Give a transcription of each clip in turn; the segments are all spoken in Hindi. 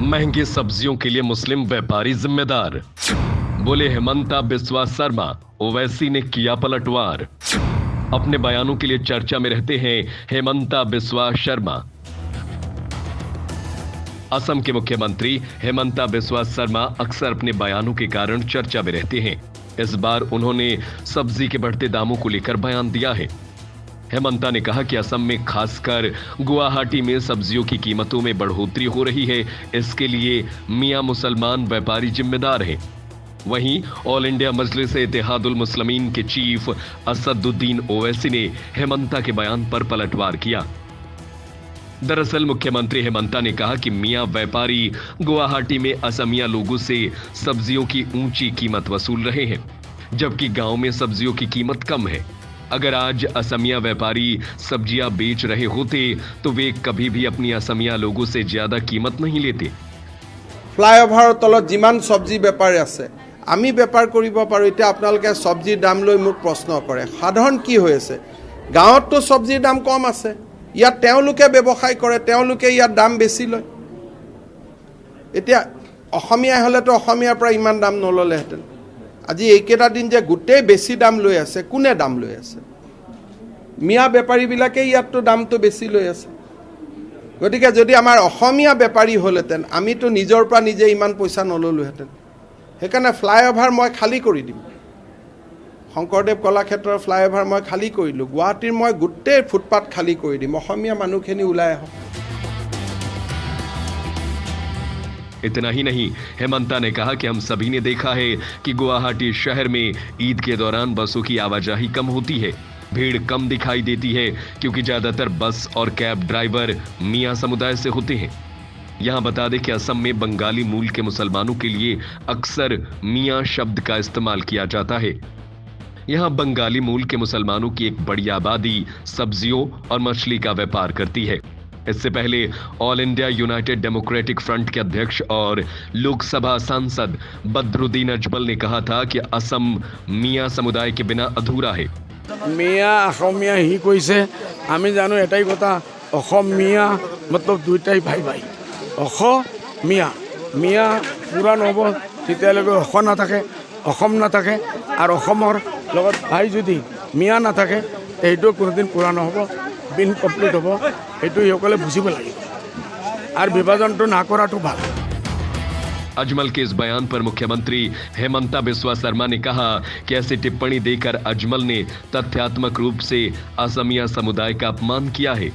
महंगी सब्जियों के लिए मुस्लिम व्यापारी जिम्मेदार, बोले हेमंता बिस्वा शर्मा। ओवैसी ने किया पलटवार। अपने बयानों के लिए चर्चा में रहते हैं हेमंता बिस्वा शर्मा। असम के मुख्यमंत्री हेमंता बिस्वा शर्मा अक्सर अपने बयानों के कारण चर्चा में रहते हैं। इस बार उन्होंने सब्जी के बढ़ते दामों को लेकर बयान दिया है। हेमंता ने कहा कि असम में खासकर गुवाहाटी में सब्जियों की कीमतों में बढ़ोतरी हो रही है, इसके लिए मियां मुसलमान व्यापारी जिम्मेदार हैं। वहीं ऑल इंडिया मजलिस इत्तेहादुल मुस्लिमीन के चीफ असदुद्दीन ओवैसी ने हेमंता के बयान पर पलटवार किया। दरअसल मुख्यमंत्री हेमंता ने कहा कि मियां व्यापारी गुवाहाटी में असमिया लोगों से सब्जियों की ऊंची कीमत वसूल रहे हैं, जबकि गांव में सब्जियों की कीमत कम है। अगर आज असमिया व्यापारी सब्जियां बेच रहे होते तो वे कभी भी अपनी असमिया लोगों से ज्यादा कीमत नहीं लेते। फ्लाईओभार तलत जिमान सब्जी बेपारी आछे आमी बेपार करिब पारो। इतना आपनालोके सब्जिर दाम लई मोक प्रश्न करे। साधारण कि होइ आछे, गाँवत तो सब्जिर दाम कम आछे, इयात तेओलोके व्यवसाय करे, तेओलोके इयात दाम बेছি लय। इतना अসমীয়া हलेतो अসমীয়াৰ পৰা इमान दाम नललेहेतेन। আজি এইকেইটা দিন যে গোটেই বেছি দাম লৈ আছে, কোনে দাম লৈ আছে? মিয়া বেপাৰীবিলাকে ইয়াততো দামটো বেছি লৈ আছে। গতিকে যদি আমাৰ অসমীয়া বেপাৰী হ'লহেঁতেন আমিতো নিজৰ পৰা নিজে ইমান পইচা নললোহেঁতেন। সেইকাৰণে ফ্লাইঅভাৰ মই খালী কৰি দিম। শংকৰদেৱ কলাক্ষেত্ৰৰ ফ্লাইঅভাৰ মই খালী কৰিলোঁ। গুৱাহাটীৰ মই গোটেই ফুটপাথ খালী কৰি দিম। অসমীয়া মানুহখিনি ওলাই আহক। इतना ही नहीं, हेमंता ने कहा कि हम सभी ने देखा है कि गुवाहाटी शहर में ईद के दौरान बसों की आवाजाही कम होती है, भीड़ कम दिखाई देती है, क्योंकि ज्यादातर बस और कैब ड्राइवर मियां समुदाय से होते हैं। यहां बता दें कि असम में बंगाली मूल के मुसलमानों के लिए अक्सर मियां शब्द का इस्तेमाल किया जाता है। यहां बंगाली मूल के मुसलमानों की एक बड़ी आबादी सब्जियों और मछली का व्यापार करती है। इससे पहले all India United democratic front के अध्यक्ष और लोकसभा सांसद बदरुद्दीन अजमल ने कहा था कि असम मियां समुदाय के बिना अधूरा है। मियां असमिया ही कइसे आमी जानो एटाई कथा असमिया मतलब दुइटाई भाई भाई असमिया मिया पूरा नब तेतियालैके अस नाथाके असम नाथाके और असमर लगत भाई जदि मिया नाथाके एइटो कोनोदिन पूरा नहब, बिन कमप्लीट हब। एइटो इসকলে बुझिब लागिब और विभाजनটো ना कराটো ভাল। अजमल के इस बयान पर मुख्यमंत्री हेमंता बिस्वा शर्मा ने कहा कि ऐसी टिप्पणी देकर अजमल ने तथ्यात्मक रूप से असमिया समुदाय का अपमान किया है।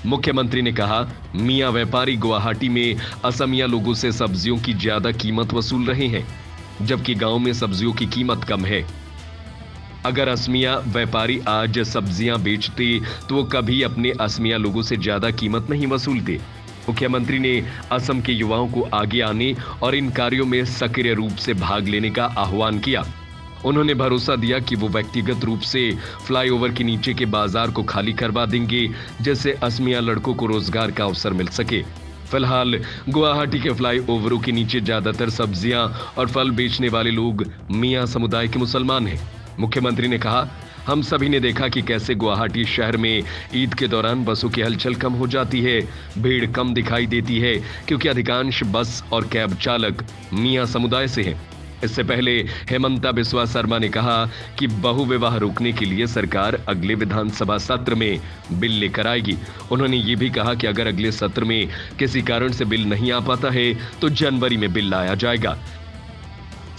मुख्यमंत्री ने कहा, मियां व्यापारी गुवाहाटी में असमिया लोगों से सब्जियों की ज्यादा कीमत वसूल रहे हैं, जबकि गांव में सब्जियों की कीमत कम है। अगर असमिया व्यापारी आज सब्जियां बेचते तो वो कभी अपने असमिया लोगों से ज्यादा कीमत नहीं वसूलते। मुख्यमंत्री ने असम के युवाओं को आगे आने और इन कार्यों में सक्रिय रूप से भाग लेने का आह्वान किया। उन्होंने भरोसा दिया कि वो व्यक्तिगत रूप से फ्लाईओवर के नीचे के बाजार को खाली करवा देंगे, जिससे असमिया लड़कों को रोजगार का अवसर मिल सके। फिलहाल गुवाहाटी के फ्लाईओवरों के नीचे ज्यादातर सब्जियां और फल बेचने वाले लोग मियां समुदाय के मुसलमान हैं। मुख्यमंत्री ने कहा, हम सभी ने देखा कि कैसे गुवाहाटी शहर में ईद के दौरान बसों की हलचल कम हो जाती है, भीड़ कम दिखाई देती है, क्योंकि अधिकांश बस और कैब चालक मियां समुदाय से हैं। इससे पहले हेमंता बिस्वा शर्मा ने कहा कि बहुविवाह रोकने के लिए सरकार अगले विधानसभा सत्र में बिल लेकर आएगी। उन्होंने ये भी कहा कि अगर अगले सत्र में किसी कारण से बिल नहीं आ पाता है तो जनवरी में बिल लाया जाएगा।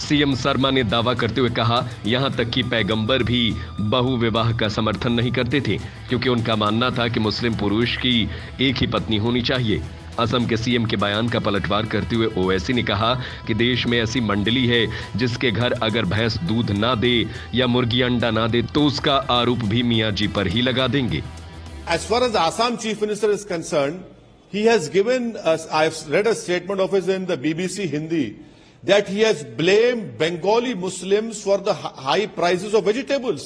सीएम शर्मा ने दावा करते हुए कहा, यहां तक कि पैगंबर भी बहुविवाह का समर्थन नहीं करते थे, क्योंकि उनका मानना था कि मुस्लिम पुरुष की एक ही पत्नी होनी चाहिए। असम के सीएम के बयान का पलटवार करते हुए ओवैसी ने कहा कि देश में ऐसी मंडली है जिसके घर अगर भैंस दूध ना दे या मुर्गी अंडा ना दे तो उसका आरोप भी मियां जी पर ही लगा देंगे। As far as the Assam Chief Minister is concerned, he has given us, I've read a statement of his in the BBC Hindi, that he has blamed Bengali Muslims for the high prices of vegetables.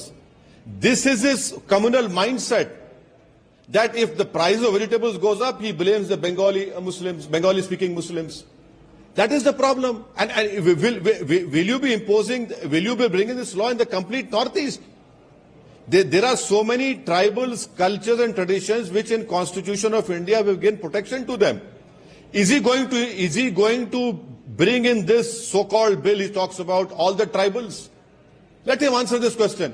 This is his communal mindset, that if the price of vegetables goes up, he blames the Bengali Muslims, Bengali speaking Muslims. That is the problem. And will you be bringing this law in the complete Northeast? There are so many tribals, cultures and traditions which in Constitution of India we've given protection to them. Is he going to bring in this so-called bill? He talks about all the tribals. Let him answer this question.